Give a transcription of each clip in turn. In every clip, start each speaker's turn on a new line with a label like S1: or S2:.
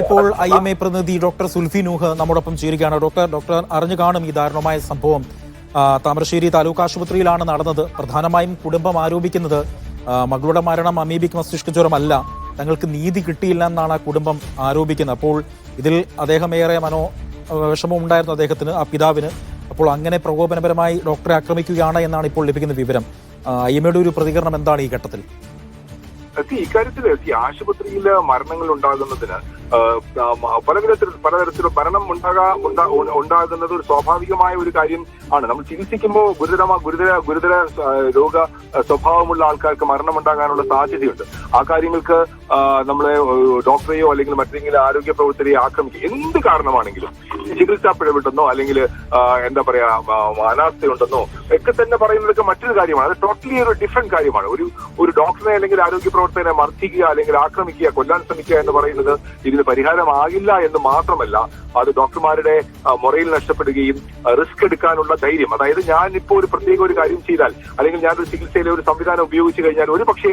S1: ഇപ്പോൾ IMA പ്രതിനിധി doctor Zulfi Nuh നമ്മോടൊപ്പം ചേരുകയാണ്. ഡോക്ടർ അറിഞ്ഞു കാണും ഈ ദാരുണമായ സംഭവം താമരശ്ശേരി താലൂക്ക് ആശുപത്രിയിലാണ് നടന്നത്. പ്രധാനമായും കുടുംബം ആരോപിക്കുന്നത് മകളുടെ മരണം അമീബിക് മസ്തിഷ്ക ജ്വരമല്ല, തങ്ങൾക്ക് നീതി കിട്ടിയില്ല എന്നാണ് ആ കുടുംബം ആരോപിക്കുന്നത്. അപ്പോൾ ഇതിൽ അദ്ദേഹം ഏറെ വിഷമം ഉണ്ടായിരുന്നു അദ്ദേഹത്തിന്, ആ പിതാവിന്. അപ്പോൾ അങ്ങനെ പ്രകോപനപരമായി ഡോക്ടറെ ആക്രമിക്കുകയാണ് എന്നാണ് ഇപ്പോൾ ലഭിക്കുന്ന വിവരം. IMAയുടെ ഒരു പ്രതികരണം എന്താണ് ഈ ഘട്ടത്തിൽ?
S2: ഇക്കാര്യത്തിൽ ആശുപത്രിയിൽ മരണങ്ങൾ ഉണ്ടാകുന്നതിന് പലതരത്തിലും മരണം ഉണ്ടാകുന്നത് ഒരു സ്വാഭാവികമായ ഒരു കാര്യം ആണ്. നമ്മൾ ചികിത്സിക്കുമ്പോൾ ഗുരുതര രോഗ സ്വഭാവമുള്ള ആൾക്കാർക്ക് മരണം ഉണ്ടാകാനുള്ള സാധ്യതയുണ്ട്. ആ കാര്യങ്ങൾക്ക് നമ്മളെ ഡോക്ടറെയോ അല്ലെങ്കിൽ മറ്റേതെങ്കിലും ആരോഗ്യ പ്രവർത്തകരെയോ ആക്രമിക്കുക എന്ത് കാരണമാണെങ്കിലും, ചികിത്സാ പിഴവിട്ടെന്നോ അല്ലെങ്കിൽ എന്താ പറയാ അനാസ്ഥയുണ്ടെന്നോ ഒക്കെ തന്നെ പറയുന്നതൊക്കെ മറ്റൊരു കാര്യമാണ്. അത് ടോട്ടലി ഒരു ഡിഫറെന്റ് കാര്യമാണ്. ഒരു ഡോക്ടറെ അല്ലെങ്കിൽ ആരോഗ്യ പ്രവർത്തകനെ മർദ്ദിക്കുക അല്ലെങ്കിൽ ആക്രമിക്കുക, കൊല്ലാൻ ശ്രമിക്കുക എന്ന് പറയുന്നത് ഇതിന് പരിഹാരമാകില്ല എന്ന് മാത്രമല്ല, അത് ഡോക്ടർമാരുടെ മൊറയിൽ നഷ്ടപ്പെടുകയും റിസ്ക് എടുക്കാനുള്ള ധൈര്യം, അതായത് ഞാൻ ഇപ്പോൾ ഒരു പ്രത്യേക ഒരു കാര്യം ചെയ്താൽ അല്ലെങ്കിൽ ഞാനൊരു ചികിത്സയിലെ ഒരു സംവിധാനം ഉപയോഗിച്ചു കഴിഞ്ഞാൽ ഒരു പക്ഷേ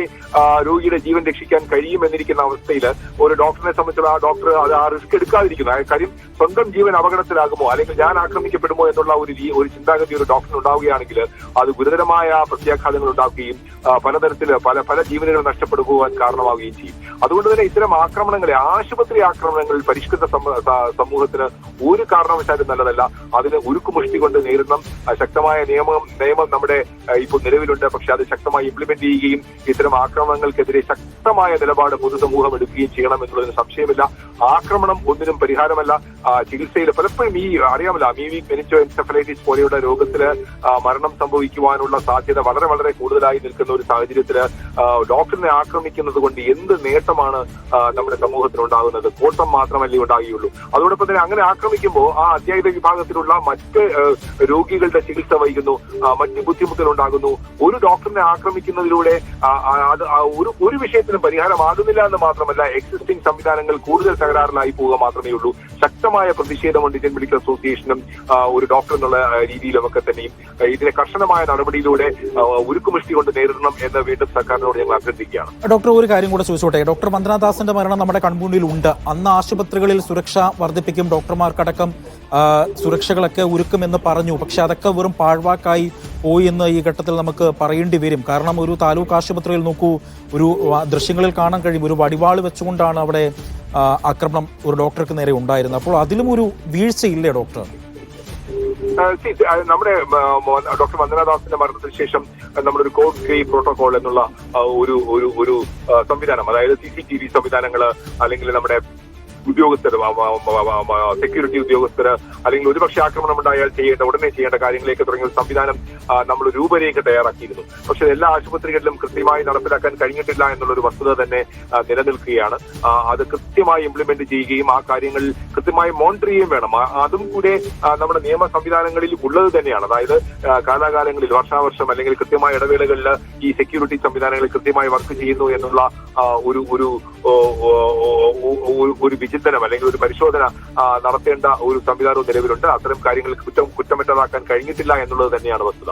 S2: രോഗിയുടെ ജീവൻ രക്ഷിക്കാൻ കഴിയുമെന്നിരിക്കുന്ന അവസ്ഥയിൽ ഒരു ഡോക്ടറിനെ സംബന്ധിച്ചുള്ള ആ ഡോക്ടർ അത് ആ റിസ്ക് എടുക്കാതിരിക്കുന്നു. ആ കാര്യം സ്വന്തം ജീവൻ അപകടത്തിലാകുമോ അല്ലെങ്കിൽ ഞാൻ ആക്രമിക്കപ്പെടുമോ എന്നുള്ള ഒരു ചിന്താഗതി ഒരു ഡോക്ടറിന് ഉണ്ടാവുകയാണെങ്കിൽ അത് ഗുരുതരമായ പ്രത്യാഘാതങ്ങൾ ഉണ്ടാക്കുകയും പലതരത്തിൽ പല ജീവനുകൾ നഷ്ടപ്പെടുവാൻ കാരണമാവുകയും ചെയ്യും. അതുകൊണ്ട് തന്നെ ഇത്തരം ആക്രമണങ്ങളെ, ആശുപത്രി ആക്രമണങ്ങളിൽ പരിഷ്കൃത സമൂഹത്തിന് ഒരു കാരണവശാലും നല്ലതല്ല. അതിന് ഉരുക്കുമുഷ്ടി കൊണ്ട് നേരിടണം. ശക്തമായ നിയമം നമ്മുടെ ഇപ്പോൾ നിലവിലുണ്ട്. പക്ഷെ അത് ശക്തമായി ഇംപ്ലിമെന്റ് ചെയ്യുകയും ഇത്തരം ആക്രമണങ്ങൾക്കെതിരെ ശക്തമായ നിലപാട് പൊതുസമൂഹം എടുക്കുകയും ചെയ്യണം എന്നുള്ളതിന് സംശയമില്ല. ആക്രമണം ഒന്നിനും പരിഹാരമല്ല. ചികിത്സയിൽ പലപ്പോഴും അറിയാമല്ലോ, അമീബിക് മെനിഞ്ചോഎൻസെഫലൈറ്റിസ് പോലെയുള്ള രോഗത്തിന് മരണം സംഭവിക്കുവാനുള്ള സാധ്യത വളരെ വളരെ കൂടുതലായി നിൽക്കുന്ന ഒരു സാഹചര്യത്തിൽ ഡോക്ടറിനെ ആക്രമിക്കുന്നത് കൊണ്ട് എന്ത് നേട്ടമാണ് നമ്മുടെ സമൂഹത്തിന് ഉണ്ടാകുന്നത്? കോട്ടം മാത്രമല്ലേ ഉണ്ടാകുകയുള്ളൂ. അതോടൊപ്പം തന്നെ അങ്ങനെ ആക്രമിക്കുമ്പോൾ ആ അധ്യാപക വിഭാഗത്തിലുള്ള മറ്റ് രോഗികളുടെ ചികിത്സ വൈകുന്നു, മറ്റ് ബുദ്ധിമുട്ടുകൾ ഉണ്ടാകുന്നു. ഒരു ഡോക്ടറിനെ ആക്രമിക്കുന്നതിലൂടെ അത് ഒരു വിഷയത്തിനും പരിഹാരമാകുന്നില്ല എന്ന് മാത്രമല്ല, എക്സിസ്റ്റിംഗ് സംവിധാനങ്ങൾ കൂടുതൽ തകരാറിലായി പോവുക മാത്രമേ ഉള്ളൂ. ശക്തമായ പ്രതിഷേധമുണ്ട് ഇന്ത്യൻ മെഡിക്കൽ അസോസിയേഷനും ഒരു ഡോക്ടർ എന്നുള്ള രീതിയിലുമൊക്കെ തന്നെയും ഇതിനെ കർശനമായ നടപടിയിലൂടെ ഉരുക്കുമുഷ്ടി കൊണ്ട് നേരിടണം എന്ന് വീണ്ടും സർക്കാരിനോട് ഞങ്ങൾ അഭ്യർത്ഥിക്കുകയാണ്.
S1: ഡോക്ടർ, ഒരു കാര്യം കൂടെ ചോദിച്ചോട്ടെ. ഡോക്ടർ വന്ദനാദാസിന്റെ മരണം നമ്മുടെ കൺമുന്നിൽ ഉണ്ട്. അന്ന് ആശുപത്രികളിൽ സുരക്ഷ വർദ്ധിപ്പിക്കും, ഡോക്ടർമാർക്കടക്കം സുരക്ഷകളൊക്കെ ഒരുക്കുമെന്ന് പറഞ്ഞു. പക്ഷെ അതൊക്കെ വെറും പാഴ്വാക്കായി പോയി എന്ന് ഈ ഘട്ടത്തിൽ നമുക്ക് പറയേണ്ടി വരും. കാരണം ഒരു താലൂക്ക് ആശുപത്രിയിൽ നോക്കൂ, ഒരു ദൃശ്യങ്ങളിൽ കാണാൻ കഴിയും, ഒരു വടിവാൾ വെച്ചുകൊണ്ടാണ് അവിടെ ആക്രമണം ഒരു ഡോക്ടർക്ക് നേരെ ഉണ്ടായിരുന്നത്. അപ്പോൾ അതിലും ഒരു വീഴ്ചയില്ലേ ഡോക്ടർ?
S2: നമ്മുടെ ഡോക്ടർ വന്ദനാദാസിന്റെ മരണത്തിന് ശേഷം നമ്മളൊരു കോഡ് ഗ്രേ പ്രോട്ടോകോൾ എന്നുള്ള ഒരു സംവിധാനം, അതായത് CCTV സംവിധാനങ്ങള് അല്ലെങ്കിൽ നമ്മുടെ ഉദ്യോഗസ്ഥർ, സെക്യൂരിറ്റി ഉദ്യോഗസ്ഥർ, അല്ലെങ്കിൽ ഒരുപക്ഷെ ആക്രമണം ഉണ്ടായാൽ ഉടനെ ചെയ്യേണ്ട കാര്യങ്ങളിലേക്ക് തുടങ്ങിയ ഒരു സംവിധാനം നമ്മൾ രൂപരേഖ തയ്യാറാക്കിയിരുന്നു. പക്ഷെ എല്ലാ ആശുപത്രികളിലും കൃത്യമായി നടപ്പിലാക്കാൻ കഴിഞ്ഞിട്ടില്ല എന്നുള്ളൊരു വസ്തുത തന്നെ നിലനിൽക്കുകയാണ്. അത് കൃത്യമായി ഇംപ്ലിമെന്റ് ചെയ്യുകയും ആ കാര്യങ്ങൾ കൃത്യമായി മോണിറ്റർ ചെയ്യുകയും വേണം. അതും കൂടെ നമ്മുടെ നിയമ സംവിധാനങ്ങളിൽ ഉള്ളത് തന്നെയാണ്. അതായത് കാലാകാലങ്ങളിൽ, വർഷാവർഷം അല്ലെങ്കിൽ കൃത്യമായ ഇടവേളകളിൽ ഈ സെക്യൂരിറ്റി സംവിധാനങ്ങൾ കൃത്യമായി വർക്ക് ചെയ്യുന്നു എന്നുള്ള ഒരു വിചിന്തനം അല്ലെങ്കിൽ ഒരു പരിശോധന നടത്തേണ്ട ഒരു സംവിധാനവും നിലവിലുണ്ട്. അത്തരം കാര്യങ്ങൾ കുറ്റമറ്റതാക്കാൻ കഴിഞ്ഞിട്ടില്ല എന്നുള്ളത് തന്നെയാണ് വസ്തുത.